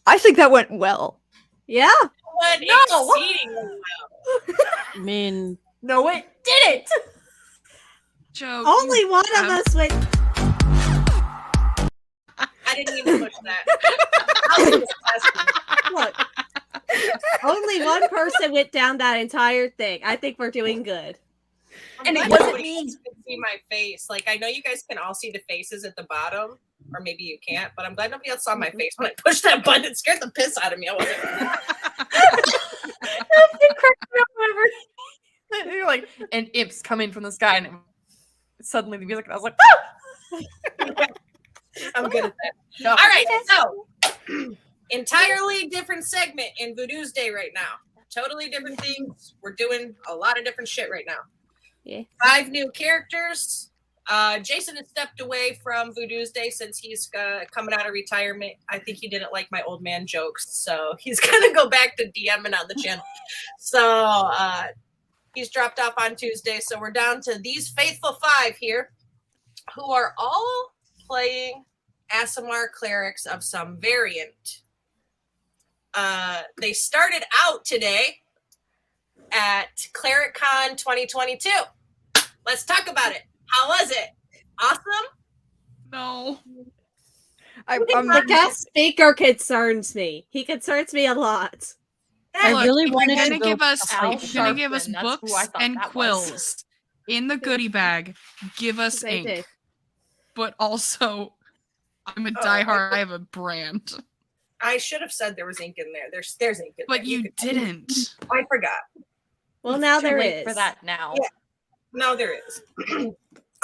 I think that went well. Yeah. Exceedingly well. I mean, no, it didn't. Joe, only one of us went. I didn't even push that. Look, only one person went down that entire thing. I think we're doing good. And it wasn't me. You can see my face. Like, I know you guys can all see the faces at the bottom, or maybe you can't, but I'm glad nobody else saw my face when I pushed that button. It scared the piss out of me. I wasn't. You're like, and imps coming from the sky, and suddenly the music, and I was like, ah! I'm good at that. No. All right, so entirely different segment in Voodoo's Day right now. Totally different things. We're doing a lot of different shit right now. Yeah. 5 new characters. Jason has stepped away from Voodoo's Day since he's coming out of retirement. I think he didn't like my old man jokes, so he's gonna go back to DMing on the channel. So he's dropped off on Tuesday. So we're down to these faithful 5 here, who are all playing ASMR clerics of some variant. They started out today at ClericCon 2022. Let's talk about it. How was it? Awesome? No. The guest speaker concerns me. He concerns me a lot. I really wanted to give us books and quills in the goodie bag. Give us ink. But also, I'm a diehard. I have a brand. I should have said there was ink in there. There's ink in there. But you didn't. I forgot. Well, now there is. For that now. Yeah. No, there is.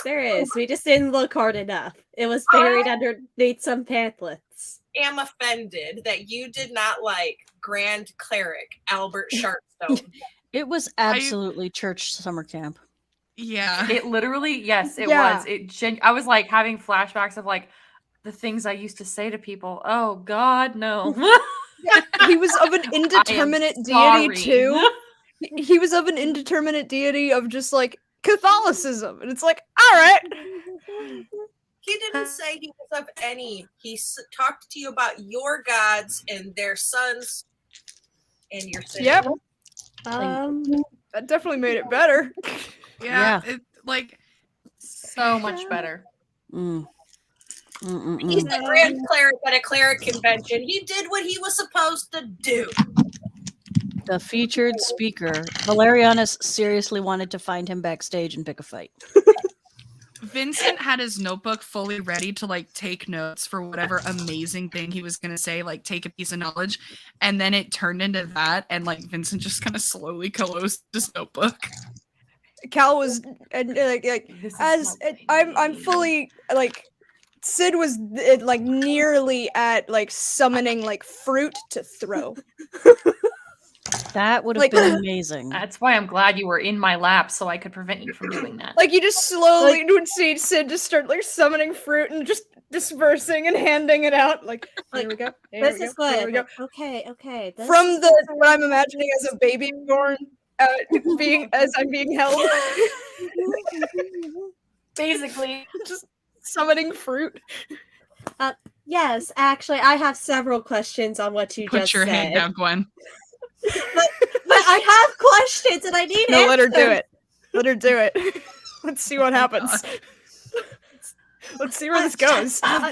There is. We just didn't look hard enough. It was buried underneath some pamphlets. I am offended that you did not like Grand Cleric Albert Sharpstone. It was absolutely church summer camp. Yeah. It literally, yes, it was. I was like having flashbacks of like the things I used to say to people. Oh God, no. He was of an indeterminate deity too. He was of an indeterminate deity of just like Catholicism, and it's like, all right. He didn't say he was of any. He talked to you about your gods and their sons and your sins. Yep. That definitely made it better. Yeah. It, like so much better. He's the grand cleric at a cleric convention. He did what he was supposed to do. The featured speaker, Valerianus, seriously wanted to find him backstage and pick a fight. Vincent had his notebook fully ready to like take notes for whatever amazing thing he was gonna say, like take a piece of knowledge, and then it turned into that, and like Vincent just kind of slowly closed his notebook. Cal was I'm fully like Sid was like nearly at like summoning like fruit to throw. That would have been amazing. That's why I'm glad you were in my lap so I could prevent you from doing that. Like you just slowly would see Sid just start like summoning fruit and just dispersing and handing it out. Like here we go. This is good. Here we go. Okay. From what I'm imagining as a baby born, as I'm being held. Basically, just summoning fruit. Yes, actually, I have several questions on what you just said. Put your hand down, Gwen. But I have questions and I need answers. Let her do it. Let her do it. Let's see what happens. Let's see where this goes. I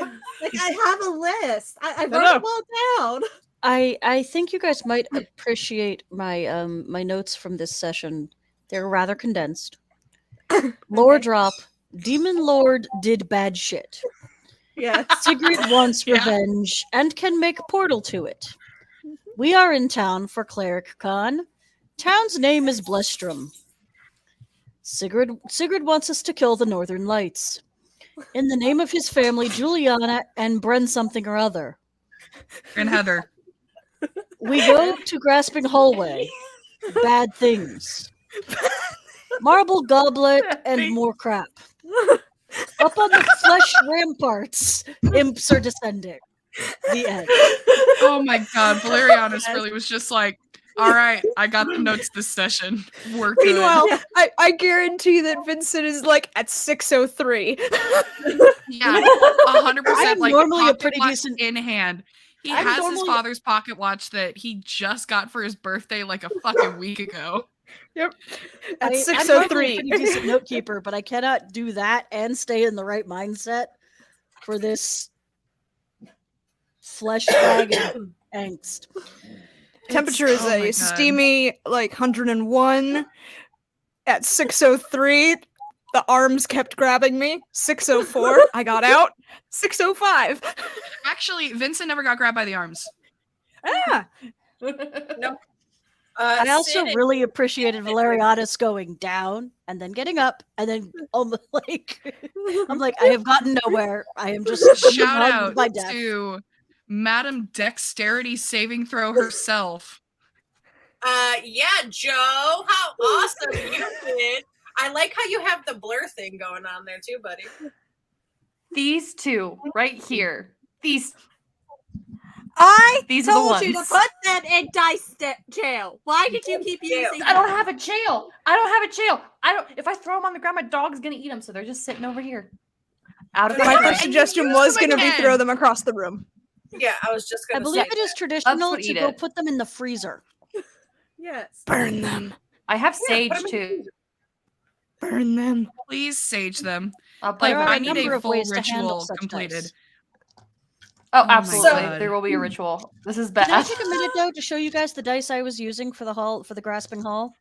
have a list. I wrote them all down. I think you guys might appreciate my my notes from this session. They're rather condensed. Lore drop. Demon Lord did bad shit. Yes. Sigrid wants Yeah. revenge and can make a portal to it. We are in town for Cleric Khan. Town's name is Blestrom. Sigrid wants us to kill the Northern Lights. In the name of his family, Juliana and Bren something or other. And Heather. We go to Grasping Hallway. Bad things. Marble Goblet and more crap. Up on the flesh ramparts, imps are descending. The end. Oh my god, Valerianus really was just like, all right, I got the notes this session. We're good. Meanwhile, I guarantee that Vincent is like at 6:03. Yeah, 100%. I'm Like normally a pocket pretty watch decent- in hand. He I'm has his normally- father's pocket watch that he just got for his birthday like a fucking week ago. At I'm normally a 6:03. pretty decent note keeper, but I cannot do that and stay in the right mindset for this flesh dragon angst. Temperature is oh my a God. steamy like 101. At 6:03, the arms kept grabbing me. 6:04, I got out. 6:05. Actually, Vincent never got grabbed by the arms. Ah, I also Sid, really appreciated Valerianus going down and then getting up and then like I'm like, I have gotten nowhere. I am just being Shout hugged out by death. to Madam Dexterity saving throw herself. yeah, Joe, how awesome you did. I like how you have the blur thing going on there too, buddy. These two right here. These I These are the told you to ones. put them in dice jail. Why did you keep using I don't them? have a jail. I don't have a jail. I don't. If I throw them on the ground, my dog's gonna eat them. So they're just sitting over here. Out of My my my first way. suggestion use was them going to be again. throw them across the room. Yeah, I was just I gonna believe say it is that. traditional what to eat go it. put them in the freezer. Yes. Burn them. I have Yeah, sage put 'em in- too. Burn them. Please sage them. I'll play. There Like, are I a need number a of full ways to handle ritual such completed. dice. Oh, my absolutely. God. There will be a ritual. This is Can I bad. take a minute though to show you guys the dice I was using for the grasping hall?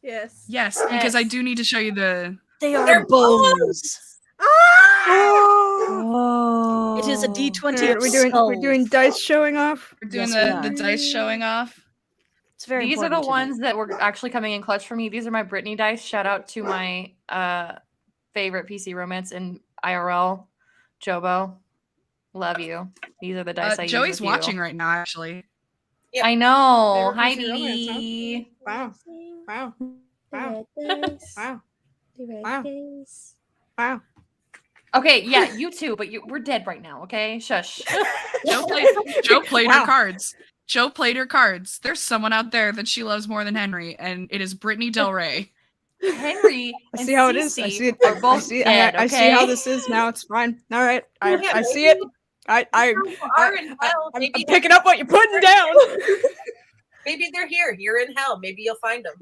Yes. Yes, because I Yes. do need to show you the. They are They're bones. Oh. It is a D20 Alright, of we're doing skulls. dice showing off. We're doing Yes, we the are. dice showing off. It's very These are the important to me. ones that were actually coming in clutch for me. These are my Britney dice. Shout out to my favorite PC romance in IRL, Jobo. Love you. These are the dice I use Joey's with watching you. right now, actually. Yeah. I know. Favorite Hi, PC romance, huh? Dee. Wow. Wow. Wow. Wow. Wow. Wow. Okay, yeah, you too, but we're dead right now, okay? Shush. Joe played Wow. her cards. Joe played her cards. There's someone out there that she loves more than Henry, and it is Brittany Del Rey. Henry I and see how it is. I Cece see it. are I both see. dead, I see how okay? this is now. It's fine. All right. Yeah, I see it. I'm maybe picking up what you're putting down. maybe they're here. You're in hell. Maybe you'll find them.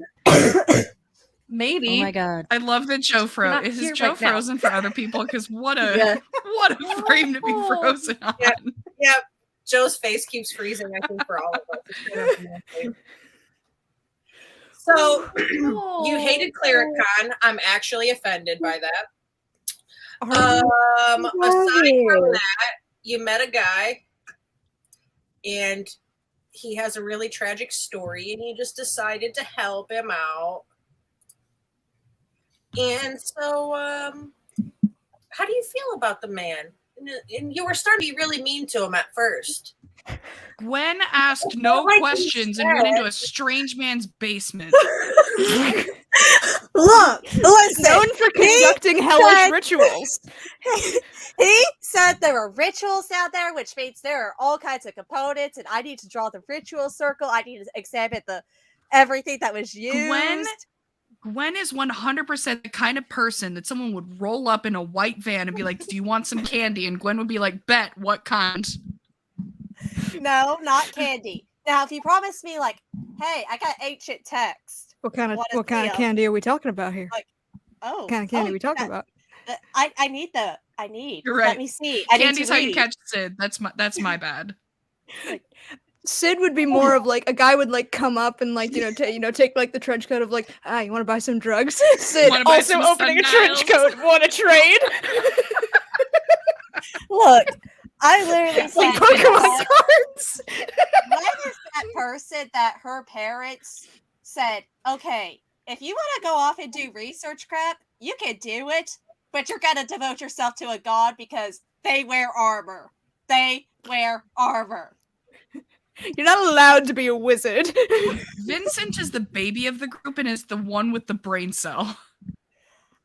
Maybe. Oh my god. I love that Joe froze. not Is here Joe right now. frozen for other people? Because what a Yeah. what a frame to be frozen on. Yeah. Yeah, Joe's face keeps freezing, I think, for all of us. It's kind of amazing. So, you hated Cleric Con. I'm actually offended by that. Aside from that, you met a guy and he has a really tragic story and you just decided to help him out. And so, how do you feel about the man? And you were starting to be really mean to him at first. Gwen asked no Like you questions and went said. into a strange man's basement. Look, listen. Known for conducting hellish said- rituals. He said there were rituals down there, which means there are all kinds of components, and I need to draw the ritual circle. I need to examine everything that was used. Gwen is 100% the kind of person that someone would roll up in a white van and be like, "Do you want some candy?" And Gwen would be like, "Bet, what kind?" No, not candy. Now, if you promise me, like, hey, I got ancient text. What kind of What is what kind the, of candy are we talking about here? Oh, What kind of candy are we talking about? I need. You're right. Let me see. I need Candy's to how you read. catch Sid. That's my bad. Sid would be more of like a guy would like come up and like take like the trench coat of like you want to buy some drugs? Sid Wanna buy also some opening a trench sundials? coat. Want to trade? Look, I literally It's like said, Pokemon cards. when is that person that her parents said, okay, if you want to go off and do research crap, you can do it, but you're going to devote yourself to a god because they wear armor. They wear armor. You're not allowed to be a wizard. Vincent is the baby of the group and is the one with the brain cell.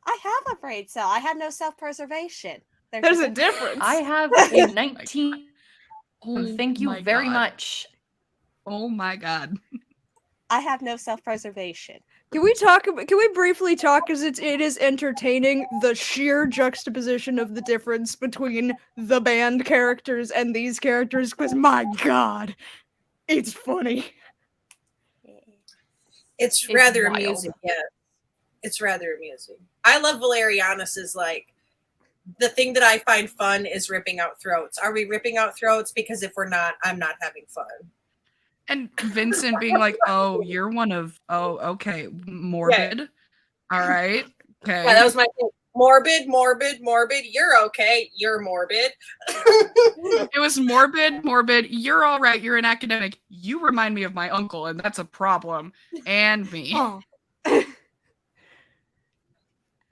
I have a brain cell. I have no self-preservation. There's a difference. I have a 19. Thank you my very God. much. Oh my god. I have no self-preservation. Can we briefly talk, as it is entertaining, the sheer juxtaposition of the difference between the band characters and these characters? Because my god, it's funny. It's It's rather wild. amusing, yeah. It's rather amusing. I love Valerianus's, like, the thing that I find fun is ripping out throats. Are we ripping out throats? Because if we're not, I'm not having fun. And Vincent being like, "Oh, you're one of okay, morbid. All right. Okay." Yeah, that was my thing. Morbid. You're okay. You're morbid. It was morbid. You're all right. You're an academic. You remind me of my uncle, and that's a problem. And me. Oh.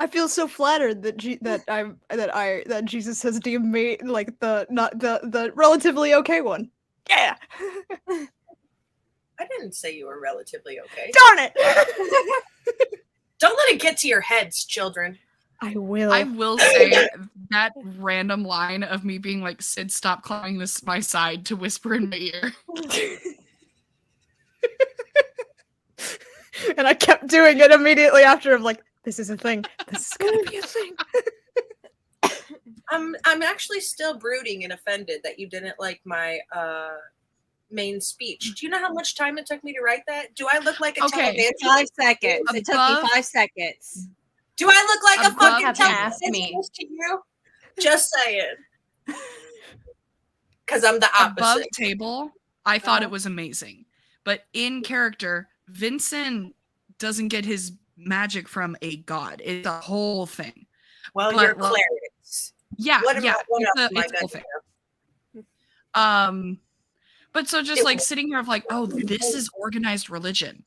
I feel so flattered that that Jesus has deemed me like the relatively okay one. Yeah. I didn't say you were relatively okay. Darn it. Don't let it get to your heads, children. I will. I will say that random line of me being like, "Sid, stop climbing my side," to whisper in my ear. And I kept doing it immediately after. I'm like, this is a thing. This is gonna be a thing. I'm actually still brooding and offended that you didn't like my main speech. Do you know how much time it took me to write that? Do I look like a Okay. televangelist? 5 seconds. It took me Above- 5 seconds. Do I look like a Above fucking have asked me. televangelist to you? Just saying. Because I'm the Above opposite. table, I thought it was amazing. But in character, Vincent doesn't get his magic from a god. It's a whole thing. Well, but, you're well, clerics. Yeah, What yeah. about what It's else a am I whole gonna thing. But so just It like was- sitting here of like, oh, this is organized religion.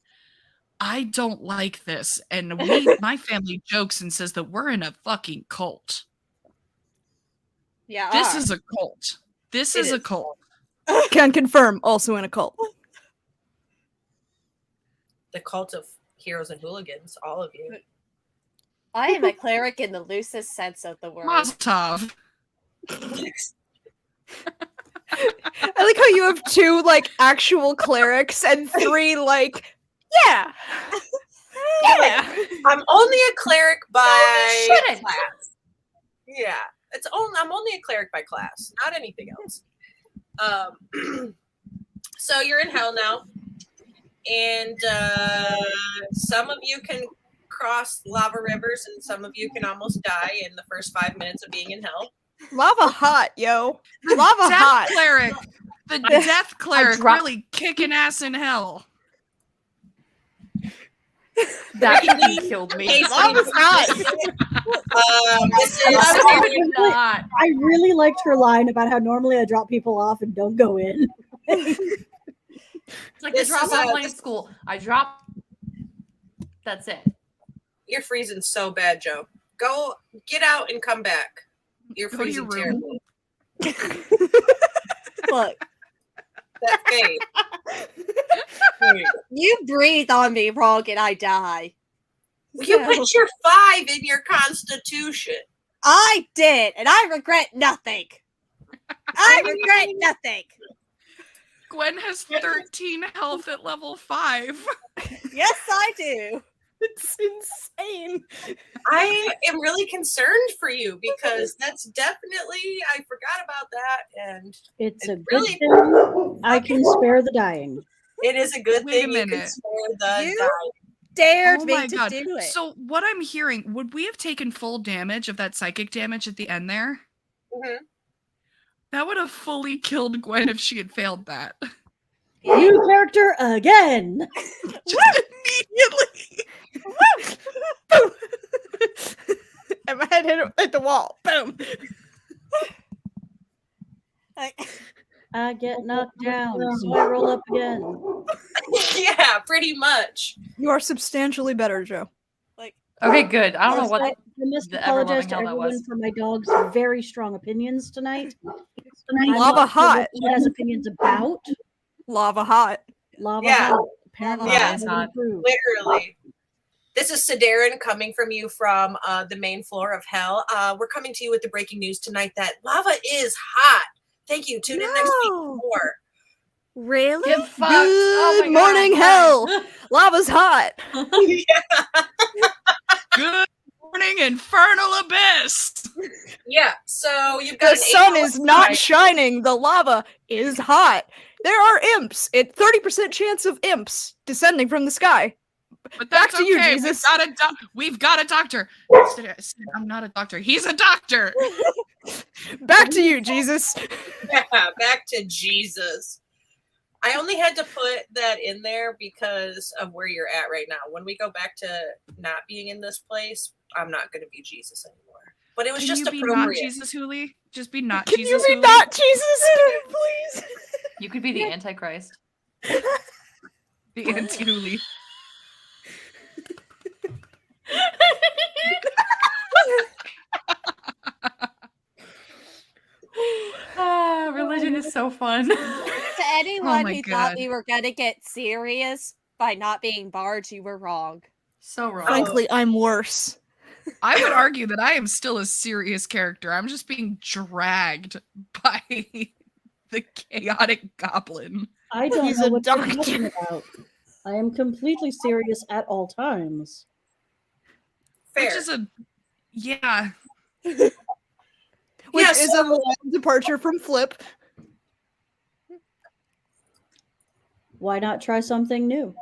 I don't like this. And my family jokes and says that we're in a fucking cult. Yeah. This is a cult. This It is a is. cult. Can confirm. Also in a cult. The cult of heroes and hooligans, all of you. I am a cleric in the loosest sense of the word. Mazel tov. I like how you have 2 like actual clerics and 3 like yeah. Yeah. I'm only a cleric by shouldn't. class. Yeah, I'm only a cleric by class, not anything else. So you're in hell now, and some of you can cross lava rivers, and some of you can almost die in the first 5 minutes of being in hell. Lava hot, yo. Lava Death hot. cleric. The death cleric dropped- really kicking ass in hell. That fucking killed me. Hey, Lava's hot. This is Not. I really liked her line about how normally I drop people off and don't go in. It's like This I drop is, online school. I drop. That's it. You're freezing so bad, Joe. Go get out and come back. You're Go to your freezing room. terrible. Look, That fade. you breathe on me wrong and I die. You put your 5 in your constitution. I did, and I regret nothing. I regret nothing. Gwen has 13 health at level 5. Yes, I do. It's insane. I am really concerned for you because that's definitely, I forgot about that, and It's a It good really- thing I can spare the dying. it is a good Wait a thing you can minute. spare the You- dying. Dared Oh me my to god. do it. So what I'm hearing, would we have taken full damage of that psychic damage at the end there? Mhm. That would have fully killed Gwen if she had failed that. New character again. Just immediately. And my head hit the wall. Boom. I get knocked down, so I roll up again. Yeah, pretty much. You are substantially better, Joe. Okay, good. I don't know Also, what I must the apologize ever-loving to hell that everyone was. for my dog's very strong opinions tonight. I'm Lava not sure hot. what she has opinions about. Lava hot. Lava Yeah. hot. Apparently, Yeah. it's not true. Literally. This is Sedarin coming from you from the main floor of hell. We're coming to you with the breaking news tonight that lava is hot. Thank you. Tune in next week for more. Really? Get fucked. Good Oh my morning, God, hell. Lava's hot. Good morning, infernal abyss. Yeah, so you've got The sun is not shining. The lava is hot. There are imps. 30% chance of imps descending from the sky. But Back that's to you, okay. Jesus. We've got a doctor. I'm not a doctor. He's a doctor. Back to you, Jesus. Yeah, back to Jesus. I only had to put that in there because of where you're at right now. When we go back to not being in this place, I'm not going to be Jesus anymore. But it was Can just you be appropriate. not Jesus, Hooli? Just be not Can Jesus, you be Hooli? not Jesus, please? You could be the Antichrist. The anti-Hooli. Religion is so fun. To anyone my who God. thought we were gonna get serious by not being bards, you were wrong. So wrong. Frankly, I'm worse. I would argue that I am still a serious character. I'm just being dragged by the chaotic goblin. I don't He's know a what you're doctor. talking about. I am completely serious at all times. Fair. Which is yeah. Which Yeah, is a wild departure from Flip. Why not try something new?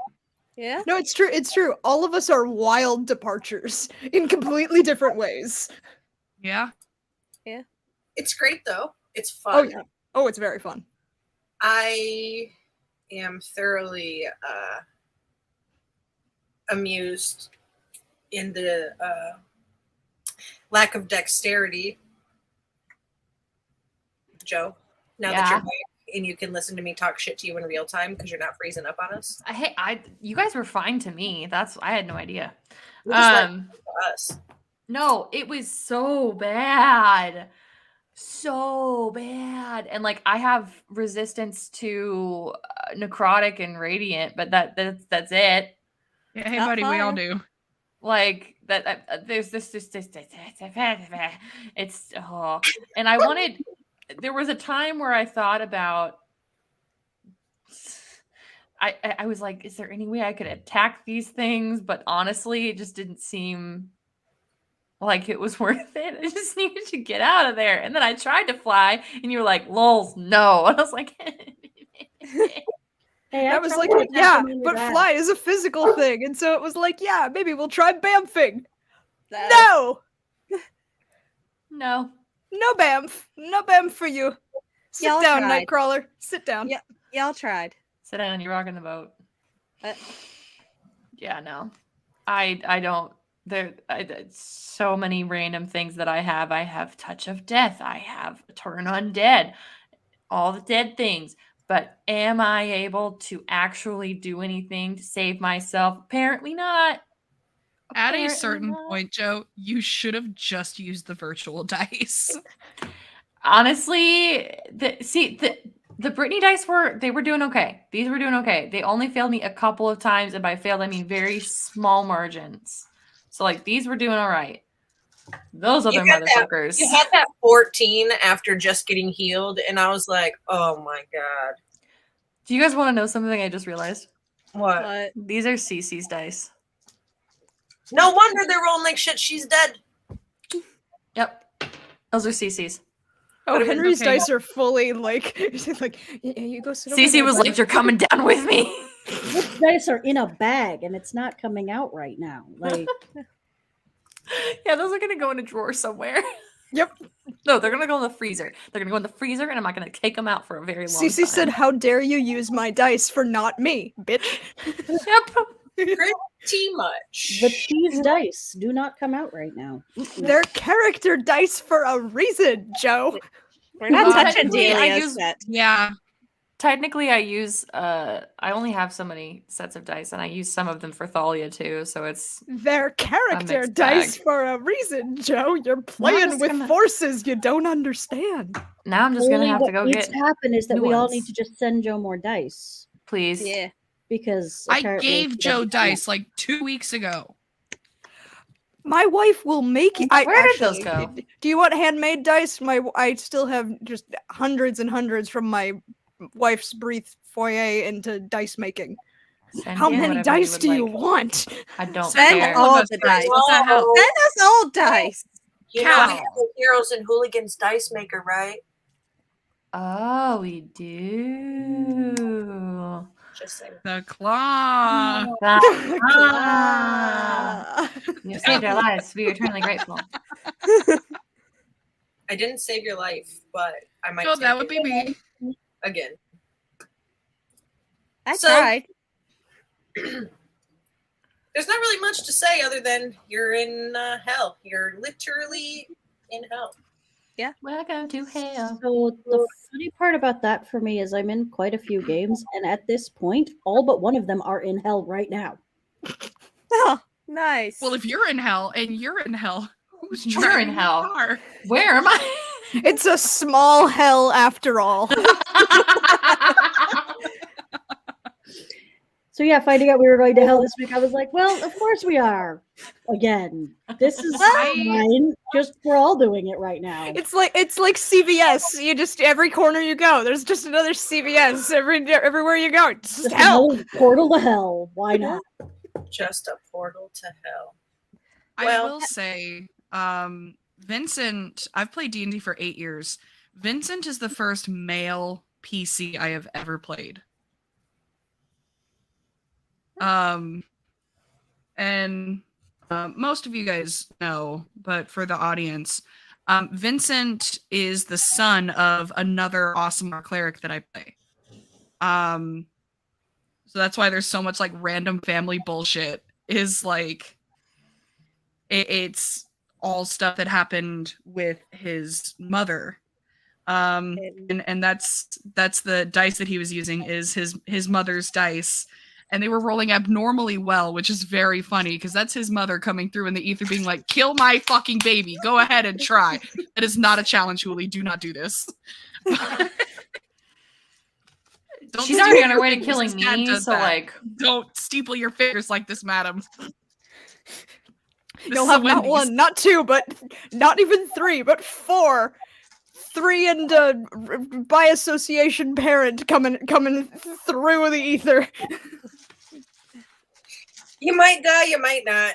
Yeah. No, it's true. It's true. All of us are wild departures in completely different ways. Yeah. It's great, though. It's fun. Oh, yeah. Oh, it's very fun. I am thoroughly amused in the lack of dexterity, Joe. Now that you're Yeah. back and you can listen to me talk shit to you in real time because you're not freezing up on us. You guys were fine to me. I had no idea. We just like us. No, it was so bad. So bad. And like I have resistance to necrotic and radiant, but that's it. Yeah, hey Not buddy, we all fire. do. Like that there's this it's and I wanted there was a time where I thought about I was like, is there any way I could attack these things? But honestly, it just didn't seem like it was worth it. I just needed to get out of there. And then I tried to fly, and you were like, lols, no. And I was like, Hey, I was like, yeah, but fly is a physical thing. And so it was like, yeah, maybe we'll try bamfing. No! no. No bamf. No bamf for you. Sit Y'all down, tried. Nightcrawler. Sit down. Yeah. Y'all tried. Sit down, you're rocking the boat. Uh, Yeah, no. I don't. So many random things that I have. I have Touch of Death. I have Turn Undead. All the dead things. But am I able to actually do anything to save myself? Apparently not. At a Apparently certain not. point, Joe, you should have just used the virtual dice. Honestly, the Brittany dice were doing okay. These were doing okay. They only failed me a couple of times, and by failed I mean very small margins. So like these were doing all right. Those other motherfuckers. You had that 14 after just getting healed, and I was like, oh my god. Do you guys want to know something I just realized? What? but These are Cece's dice. No wonder they're rolling like shit. She's dead. Yep. Those are Cece's. Oh, But Henry's okay. dice are fully like, yeah, you go sit over Cece there, was buddy." like, "You're coming down with me." These dice are in a bag and it's not coming out right now. Like, Yeah, those are gonna go in a drawer somewhere. Yep. No, they're gonna go in the freezer. They're gonna go in the freezer, and I'm not gonna take them out for a very long Cece time. said, "How dare you use my dice for not me, bitch." "Yep." Pretty much. the cheese dice do not come out right now. They're character dice for a reason, Joe. We're not Well, touching technically, I Delia's use- set. Yeah. Technically, I use I only have so many sets of dice, and I use some of them for Thalia too. So it's They're character mixed dice bag. for a reason, Joe. You're playing just with gonna- forces you don't understand. now I'm just gonna Only have what to go needs get to happen is that new we all ones. need to just send Joe more dice please. Yeah. because I apparently gave he Joe doesn't dice like 2 weeks ago. My wife will make you. Where did those go? Do you want handmade dice? I still have just hundreds and hundreds from my wife's brief foyer into dice making. Send How me many whatever dice would do you like. want? I don't Send care. all all of us the dice. dice. What the hell? Send us old dice. You know we Cow. have a Heroes and Hooligans dice maker, right? Oh, we do. Just saying. The claw. Ah, you saved our lives. We are eternally grateful. I didn't save your life, but I might. No, take that would it be me. again. I So- tried. There's not really much to say other than you're in hell. You're literally in hell. Welcome to hell. So the funny part about that for me is I'm in quite a few games, and at this point, all but one of them are in hell right now. Oh, nice. Well, if you're in hell and you're in hell, who's You're driving in the hell. car? Where am I? It's a small hell after all. So yeah, finding out we were going to hell this week, I was like, well, of course we are. Again, this is fine. Just we're all doing it right now. It's like CVS. You just every corner you go, there's just another CVS. Everywhere you go, it's just Just hell. another portal to hell. Why not? Just a portal to hell. I Well- will say, Vincent, I've played D&D for 8 years. Vincent is the first male PC I have ever played. And most of you guys know, but for the audience, Vincent is the son of another awesome cleric that I play. So that's why there's so much like random family bullshit. Is like it's all stuff that happened with his mother. And that's the dice that he was using is his mother's dice. And they were rolling abnormally well, which is very funny because that's his mother coming through in the ether being like, kill my fucking baby. Go ahead and try. That is not a challenge, Huli. Do not do this. Don't She's already steeple on her your way to fingers. killing This cat me, does so that. like Don't steeple your fingers like this, madam. You'll have not one, not two, but not even three, but four. 3 and by association parent coming through the ether. You might die, you might not.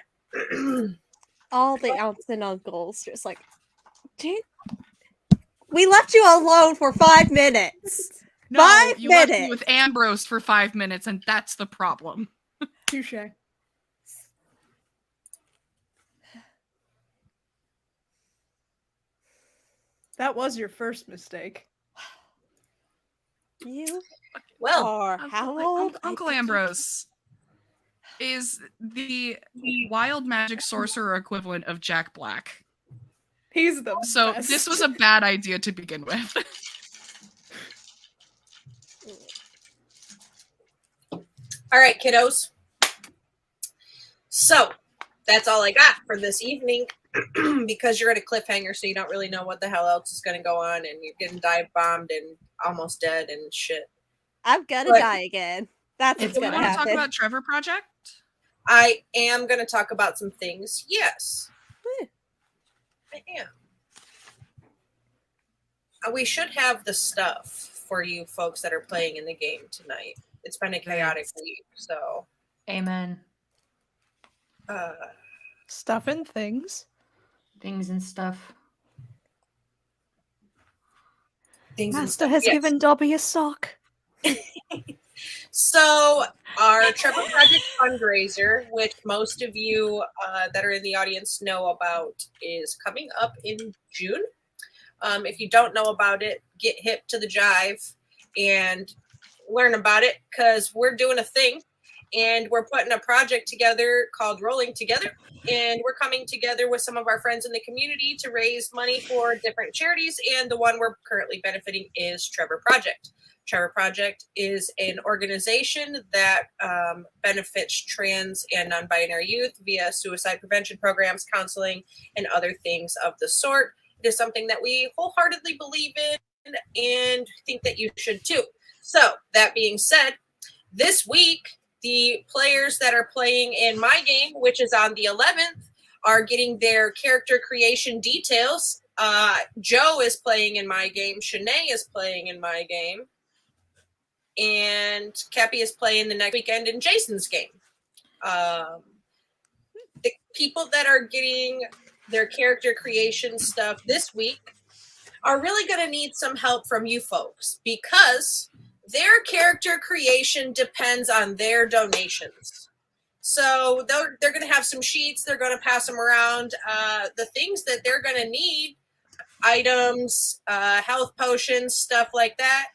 All the aunts and uncles just like, we left you alone for 5 minutes. No, 5 you left me minutes. with Ambrose for 5 minutes, and that's the problem. Touche. That was your first mistake. You Well, are how old? I Uncle think you- Ambrose is the wild magic sorcerer equivalent of Jack Black. He's the So best. this was a bad idea to begin with. all right, kiddos. So that's all I got for this evening because you're at a cliffhanger, so you don't really know what the hell else is going to go on, and you're getting dive bombed and almost dead and shit. I'm gonna But- die again. That's what's It's Do we gonna want to talk happen. about Trevor Project? I am going to talk about some things. Yes. I am. We should have the stuff for you folks that are playing in the game tonight. It's been a chaotic week, so amen. Stuff and things. Things and stuff. things and Master stuff. has Yes. given Dobby a sock. So our Trevor Project fundraiser, which most of you that are in the audience know about, is coming up in June. If you don't know about it, get hip to the jive and learn about it because we're doing a thing. and we're putting a project together called Rolling Together. And we're coming together with some of our friends in the community to raise money for different charities. And the one we're currently benefiting is Trevor Project. Trevor Project is an organization that benefits trans and non-binary youth via suicide prevention programs, counseling, and other things of the sort. It is something that we wholeheartedly believe in and think that you should too. So that being said, this week, the players that are playing in my game, which is on the 11th, are getting their character creation details. Joe is playing in my game. Shanae is playing in my game. And Cappy is playing the next weekend in Jason's game. The people that are getting their character creation stuff this week are really going to need some help from you folks, because their character creation depends on their donations. So they're going to have some sheets. They're going to pass them around. The things that they're going to need, items, health potions, stuff like that,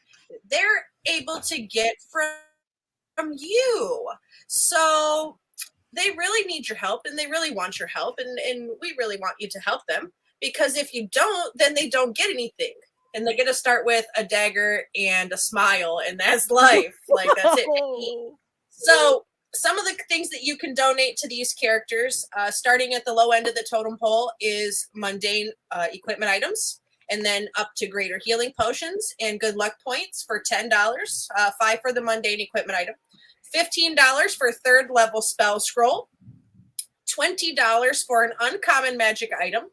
they're able to get from you. So they really need your help, and they really want your help, and we really want you to help them, because if you don't, then they don't get anything. And they're going to start with a dagger and a smile, and that's life. Like, that's it. So some of the things that you can donate to these characters, starting at the low end of the totem pole, is mundane equipment items, and then up to greater healing potions and good luck points for $10, $5 for the mundane equipment item, $15 for third level spell scroll, $20 for an uncommon magic item,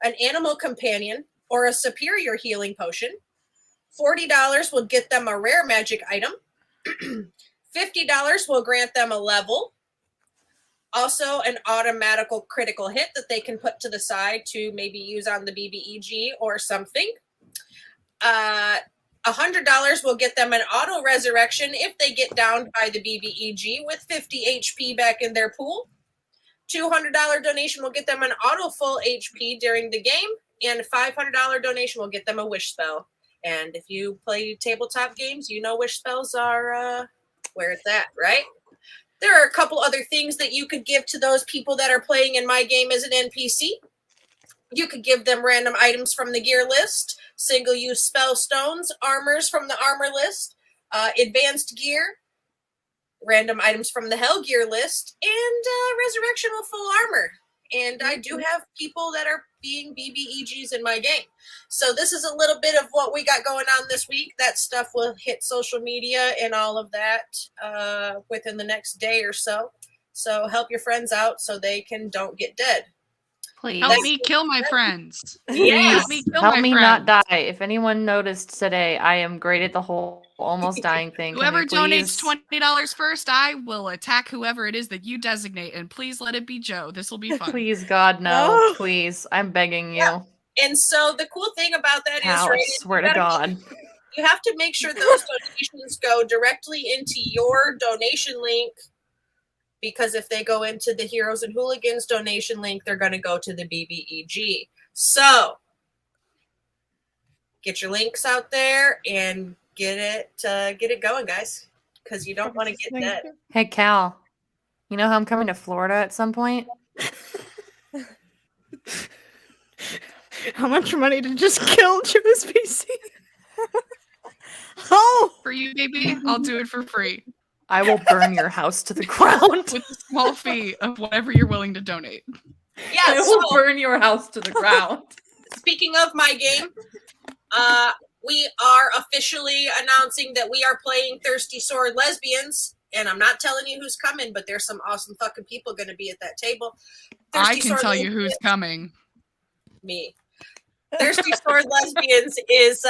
an animal companion, or a superior healing potion. $40 will get them a rare magic item. $50 will grant them a level. Also, an automatical critical hit that they can put to the side to maybe use on the BBEG or something. $100 will get them an auto resurrection if they get downed by the BBEG with 50 HP back in their pool. $200 donation will get them an auto full HP during the game, and a $500 donation will get them a wish spell. And if you play tabletop games, you know wish spells are where it's at, right? There are a couple other things that you could give to those people that are playing in my game as an NPC. You could give them random items from the gear list, single-use spell stones, armors from the armor list, advanced gear, random items from the hell gear list, and resurrectional full armor. And I do have people that are being BBEGs in my game. So this is a little bit of what we got going on this week. That stuff will hit social media and all of that within the next day or so. So help your friends out so they don't get dead. Please. Help me kill my friends. Yes. Help me kill Help my me friends. not die. If anyone noticed today, I am great at the whole almost dying thing. Can Whoever we donates please- $20 first, I will attack whoever it is that you designate, and please let it be Joe. This will be fun. Please, God, no. No. Please. I'm begging you. Yeah. And so the cool thing about that Hal, I right, swear to God. you have to make sure those donations go directly into your donation link, because if they go into the Heroes and Hooligans donation link, they're going to go to the BBEG. So get your links out there and get it going, guys, because you don't want to get dead. Hey, Cal. You know how I'm coming to Florida at some point? How much money to just kill Joe's PC? Oh! For you, baby, I'll do it for free. I will burn your house to the ground. With a small fee of whatever you're willing to donate. Yeah, I so will burn your house to the ground. speaking of my game, we are officially announcing that we are playing Thirsty Sword Lesbians. And I'm not telling you who's coming, but there's some awesome fucking people going to be at that table. I can tell you who's coming. Me. Thirsty Sword Lesbians is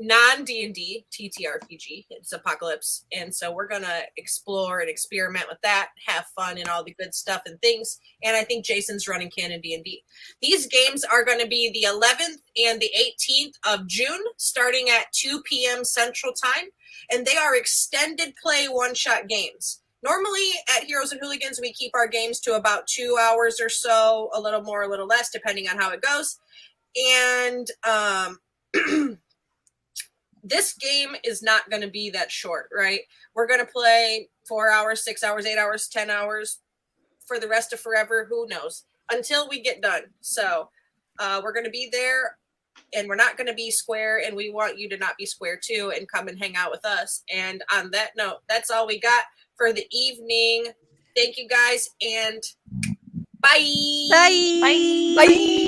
non-D&D TTRPG. It's Apocalypse. And so we're going to explore and experiment with that, have fun and all the good stuff and things. And I think Jason's running Canon D&D. These games are going to be the 11th and the 18th of June, starting at 2 p.m. Central Time. And they are extended play one-shot games. Normally at Heroes and Hooligans, we keep our games to about 2 hours or so, a little more, a little less, depending on how it goes. And this game is not going to be that short, right? We're going to play 4 hours, 6 hours, 8 hours, 10 hours for the rest of forever. Who knows? Until we get done. So we're going to be there, and we're not going to be square, and we want you to not be square too and come and hang out with us. And on that note, that's all we got for the evening. Thank you guys, and bye. Bye. Bye.